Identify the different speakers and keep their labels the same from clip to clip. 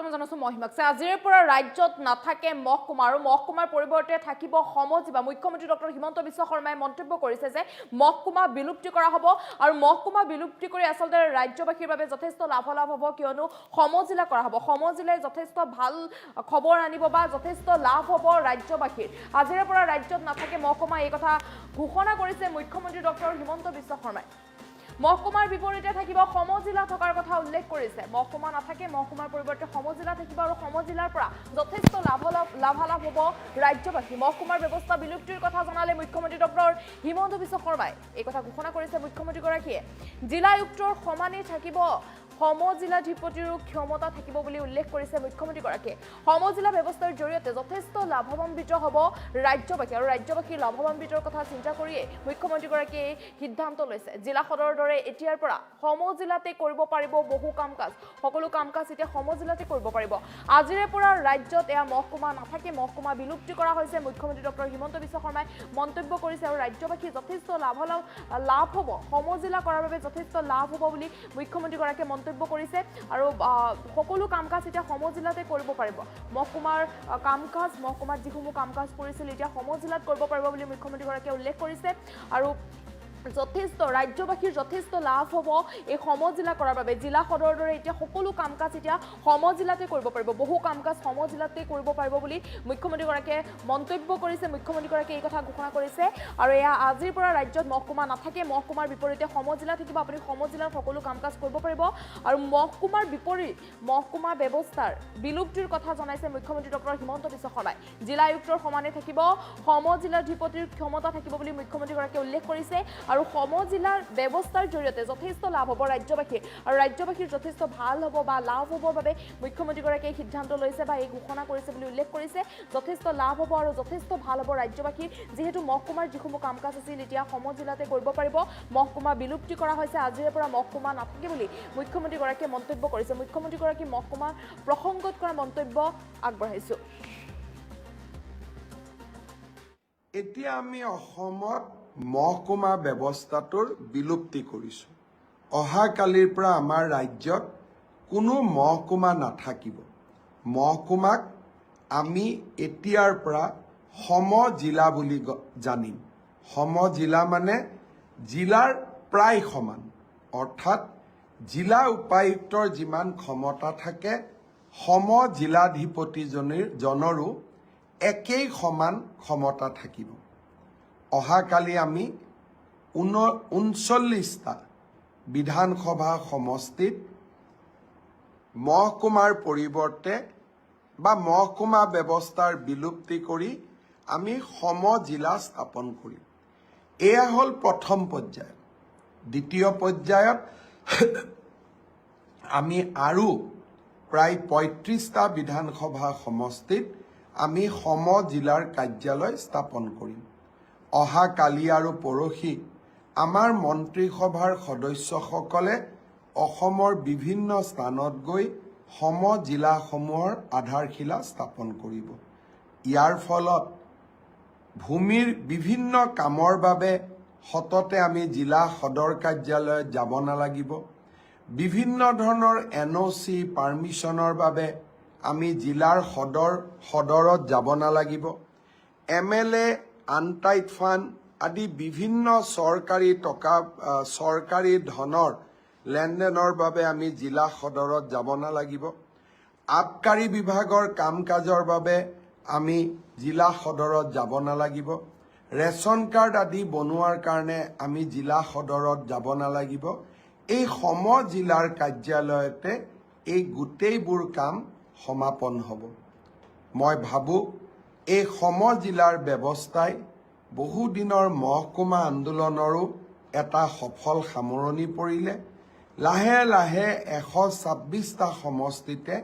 Speaker 1: স্বাগতম জানাইছো মহিমাক আজিৰ পৰা ৰাজ্যত নাথাকে মহকুমা আৰু মহকুমাৰ পৰিৱৰ্তে থাকিব সমজিলা মুখ্যমন্ত্ৰী ডক্টৰ হিমন্ত বিশ্ব শৰ্মাই মন্তব্য কৰিছে যে মহকুমা বিলুপ্তি কৰা হ'ব আৰু মহকুমা বিলুপ্তি কৰি আসলতে ৰাজ্যবাসীৰ বাবে যথেষ্ট লাভালাভ হ'ব কিয়নো সমজিলা কৰা হ'ব সমজিলাই যথেষ্ট ভাল খবৰ আনিব বা যথেষ্ট লাভ হ'ব ৰাজ্যবাসীৰ আজিৰ পৰা ৰাজ্যত নাথাকে মহকুমা এই কথা ঘোষণা কৰিছে মুখ্যমন্ত্ৰী ডক্টৰ হিমন্ত বিশ্ব শৰ্মাই মহকুমাৰ বিপৰীতে থাকিব সমজিলা থকাৰ কথা উল্লেখ কৰিছে মহকুমা নাথাকে মহকুমাৰ পৰিৱৰ্তে সমজিলা থাকিব আৰু সমজিলাৰ পৰা যথেষ্ট লাভালাভ হ'ব ৰাজ্যবাসী মহকুমাৰ ব্যৱস্থা বিলুপ্তিৰ কথা জনালে মুখ্যমন্ত্ৰী ডক্টৰ হিমন্ত বিশ্ব শৰ্মাই এই কথা ঘোষণা কৰিছে মুখ্যমন্ত্ৰীগৰাকীয়ে জিলা আয়ুক্তৰ সমানে থাকিব সমজিলাধিপতিৰ ক্ষমতা থাকিব বুলি উল্লেখ কৰিছে মুখ্যমন্ত্ৰীগৰাকীয়ে সমজিলা ব্যৱস্থাৰ জৰিয়তে যথেষ্ট লাভান্বিত হ'ব ৰাজ্যবাসী আৰু ৰাজ্যবাসীৰ লাভান্বিতৰ কথা চিন্তা কৰিয়ে মুখ্যমন্ত্ৰীগৰাকীয়ে সিদ্ধান্ত লৈছে জিলা সদৰৰ দৰে এতিয়াৰ পৰা সমজিলাতে কৰিব পাৰিব বহু কাম-কাজ সকলো কাম-কাজ এতিয়া সমজিলাতে কৰিব পাৰিব আজিৰে পৰা ৰাজ্যত এয়া মহকুমা নাথাকে মহকুমা বিলুপ্তি কৰা হৈছে মুখ্যমন্ত্ৰী ডক্টৰ হিমন্ত বিশ্ব শৰ্মাই মন্তব্য কৰিছে আৰু ৰাজ্যবাসী যথেষ্ট লাভ হ'ব সমজিলা কৰাৰ বাবে যথেষ্ট লাভ হ'ব বুলি মুখ্যমন্ত্ৰীগৰাকীয়ে মন্তব্য কৰিছে আৰু সকলো কাম-কাজ এতিয়া সমজিলাতে কৰিব পাৰিব মহকুমাৰ কাম-কাজ মহকুমাত যিসমূহ কাম-কাজ কৰিছিল এতিয়া সমজিলাত কৰিব পাৰিব বুলি মুখ্যমন্ত্ৰীগৰাকীয়ে উল্লেখ কৰিছে আৰু যথেষ্ট ৰাজ্যবাসীৰ যথেষ্ট লাভ হ'ব এই সমজিলা কৰাৰ বাবে জিলা সদৰৰ দৰে এতিয়া সকলো কাম-কাজ এতিয়া সমজিলাতে কৰিব পাৰিব বহু কাম-কাজ সমজিলাতে কৰিব পাৰিব বুলি মুখ্যমন্ত্ৰীগৰাকীয়ে মন্তব্য কৰিছে মুখ্যমন্ত্ৰীগৰাকীয়ে এই কথা ঘোষণা কৰিছে আৰু এয়া আজিৰ পৰা ৰাজ্যত মহকুমা নাথাকে মহকুমাৰ বিপৰীতে সমজিলা থাকিব আপুনি সমজিলাৰ সকলো কাম-কাজ কৰিব পাৰিব আৰু মহকুমাৰ বিপৰীত মহকুমা ব্যৱস্থাৰ বিলুপ্তিৰ কথা জনাইছে মুখ্যমন্ত্ৰী ডক্টৰ হিমন্ত বিশ্ব শৰ্মাই জিলা আয়ুক্তৰ সমানে থাকিব সমজিলাধিপতিৰ ক্ষমতা থাকিব বুলি মুখ্যমন্ত্ৰীগৰাকীয়ে উল্লেখ কৰিছে আৰু সমজিলাৰ ব্যৱস্থাৰ জৰিয়তে যথেষ্ট লাভ হ'ব ৰাজ্যবাসীৰ আৰু ৰাজ্যবাসীৰ যথেষ্ট ভাল হ'ব বা লাভ হ'বৰ বাবে মুখ্যমন্ত্ৰীগৰাকীয়ে সিদ্ধান্ত লৈছে বা এই ঘোষণা কৰিছে বুলি উল্লেখ কৰিছে যথেষ্ট লাভ হ'ব আৰু যথেষ্ট ভাল হ'ব ৰাজ্যবাসীৰ যিহেতু মহকুমাৰ যিসমূহ কাম-কাজ আছিল এতিয়া সমজিলাতে কৰিব পাৰিব মহকুমা বিলুপ্তি কৰা হৈছে আজিৰে পৰা মহকুমা নাথাকে বুলি মুখ্যমন্ত্ৰীগৰাকীয়ে মন্তব্য কৰিছে মুখ্যমন্ত্ৰীগৰাকী মহকুমা প্ৰসংগত কৰা মন্তব্য আগবঢ়াইছো
Speaker 2: এতিয়া আমি অসমত মহকুমা ব্যৱস্থাটোৰ বিলুপ্তি কৰিছোঁ অহাকালিৰ পৰা আমাৰ ৰাজ্যত কোনো মহকুমা নাথাকিব মহকুমাক আমি এতিয়াৰ পৰা সমজিলা বুলি জানিম সমজিলা মানে জিলাৰ প্ৰায় সমান অৰ্থাৎ জিলা উপায়ুক্তৰ যিমান ক্ষমতা থাকে সমজিলাধিপতিজনৰো একেই সমান ক্ষমতা থাকিব অহাকালি আমি ৩৯টা বিধানসভা সমষ্টিত মহকুমাৰ পৰিৱৰ্তে বা মহকুমা ব্যৱস্থাৰ বিলুপ্তি কৰি আমি সমজিলা স্থাপন কৰিম এয়া হ'ল প্ৰথম পৰ্যায় দ্বিতীয় পৰ্যায়ত আমি আৰু প্ৰায় ৩৫টা বিধানসভা সমষ্টিত আমি সমজিলাৰ কাৰ্যালয় স্থাপন কৰিম অহাকালি আৰু পৰহি আমাৰ মন্ত্ৰীসভাৰ সদস্যসকলে অসমৰ বিভিন্ন স্থানত গৈ সমজিলাসমূহৰ আধাৰশিলা স্থাপন কৰিব ইয়াৰ ফলত ভূমিৰ বিভিন্ন কামৰ বাবে সততে আমি জিলা সদৰ কাৰ্যালয়ত যাব নালাগিব বিভিন্ন ধৰণৰ NOC পাৰ্মিশ্যনৰ বাবে আমি জিলাৰ সদৰত যাব নালাগিব MLA আনটাইড ফাণ্ড আদি বিভিন্ন চৰকাৰী ধনৰ লেনদেনৰ বাবে আমি জিলা সদৰত যাব নালাগিব আবকাৰী বিভাগৰ কাম-কাজৰ বাবে আমি জিলা সদৰত যাব নালাগিব ৰেচন কাৰ্ড আদি বনোৱাৰ কাৰণে আমি জিলা সদৰত যাব নালাগিব এই সমজিলাৰ কাৰ্যালয়তে এই গোটেইবোৰ কাম সমাপন হ'ব মই ভাবোঁ এই সমজিলাৰ ব্যৱস্থাই বহুদিনৰ মহকুমা আন্দোলনৰো এটা সফল সামৰণি পৰিলে লাহে লাহে ১২৬টা সমষ্টিতে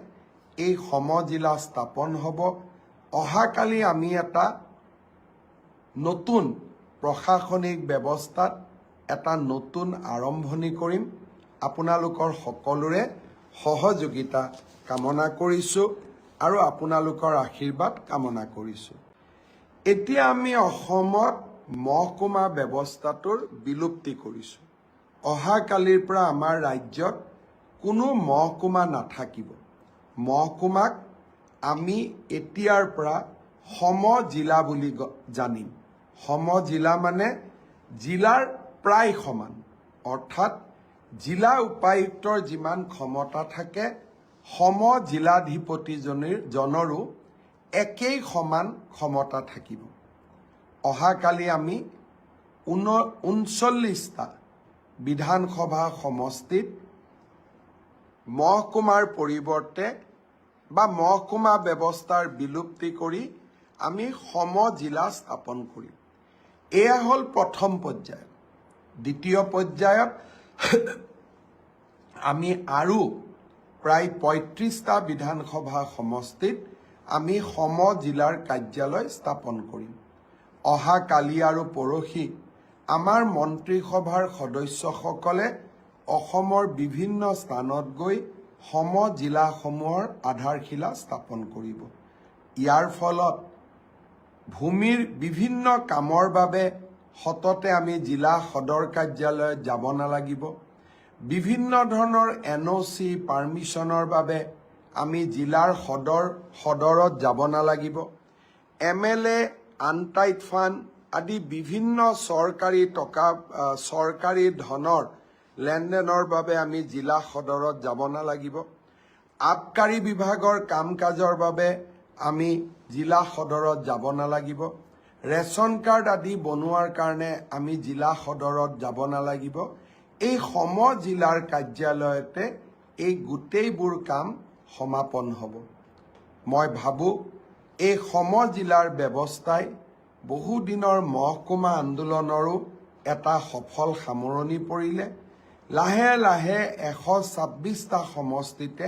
Speaker 2: এই সমজিলা স্থাপন হ'ব অহাকালি আমি এটা নতুন প্ৰশাসনিক ব্যৱস্থাত এটা নতুন আৰম্ভণি কৰিম আপোনালোকৰ সকলোৰে সহযোগিতা কামনা কৰিছোঁ আৰু আপোনালোকৰ আশীৰ্বাদ কামনা কৰিছোঁ এতিয়া আমি অসমত মহকুমা ব্যৱস্থাটোৰ বিলুপ্তি কৰিছোঁ অহাকালিৰ পৰা আমাৰ ৰাজ্যত কোনো মহকুমা নাথাকিব মহকুমাক আমি এতিয়াৰ পৰা সমজিলা বুলি জানিম। সমজিলা মানে জিলাৰ প্ৰায় সমান, অৰ্থাৎ জিলা উপায়ুক্তৰ যিমান ক্ষমতা থাকে সমজিলাধিপতিজনৰো একেই সমান ক্ষমতা থাকিব। অহাকালি আমি 39টা বিধানসভা সমষ্টিত মহকুমাৰ পৰিৱৰ্তে বা মহকুমা ব্যৱস্থাৰ বিলুপ্তি কৰি আমি সমজিলা স্থাপন কৰিম। এয়া হ'ল প্ৰথম পৰ্যায়। দ্বিতীয় পৰ্যায়ত আমি আৰু প্ৰায় 35টা বিধানসভা সমষ্টিত আমি সমজিলাৰ কাৰ্যালয় স্থাপন কৰিম। অহাকালি আৰু পৰহি আমাৰ মন্ত্ৰীসভাৰ সদস্যসকলে অসমৰ বিভিন্ন স্থানত গৈ সমজিলাসমূহৰ আধাৰশিলা স্থাপন কৰিব। ইয়াৰ ফলত ভূমিৰ বিভিন্ন কামৰ বাবে সততে আমি জিলা সদৰ কাৰ্যালয়ত যাব নালাগিব। বিভিন্ন ধৰণৰ NOC পাৰ্মিশ্যনৰ বাবে আমি জিলাৰ সদৰত যাব নালাগিব। MLA আনটাইড ফাণ্ড আদি বিভিন্ন চৰকাৰী ধনৰ লেনদেনৰ বাবে আমি জিলা সদৰত যাব নালাগিব। আবকাৰী বিভাগৰ কাম কাজৰ বাবে আমি জিলা সদৰত যাব নালাগিব। ৰেচন কাৰ্ড আদি বনোৱাৰ কাৰণে আমি জিলা সদৰত যাব নালাগিব। এই সমজিলাৰ কাৰ্যালয়তে এই গোটেইবোৰ কাম সমাপন হ'ব। মই ভাবোঁ এই সমজিলাৰ ব্যৱস্থাই বহুদিনৰ মহকুমা আন্দোলনৰো এটা সফল সামৰণি পৰিলে। লাহে লাহে 126টা সমষ্টিতে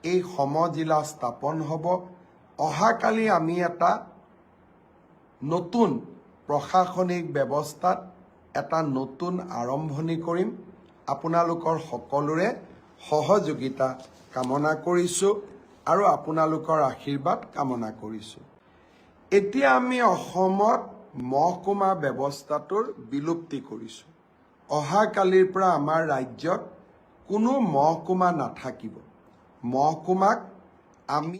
Speaker 2: এই সমজিলা স্থাপন হ'ব। অহাকালি আমি এটা নতুন প্ৰশাসনিক ব্যৱস্থাত এটা নতুন আৰম্ভণি কৰিম। আপোনালোকৰ সকলোৰে সহযোগিতা কামনা কৰিছোঁ আৰু আপোনালোকৰ আশীৰ্বাদ কামনা কৰিছোঁ। এতিয়া আমি অসমত মহকুমা ব্যৱস্থাটোৰ বিলুপ্তি কৰিছোঁ। অহাকালিৰ পৰা আমাৰ ৰাজ্যত কোনো মহকুমা নাথাকিব। মহকুমাক আমি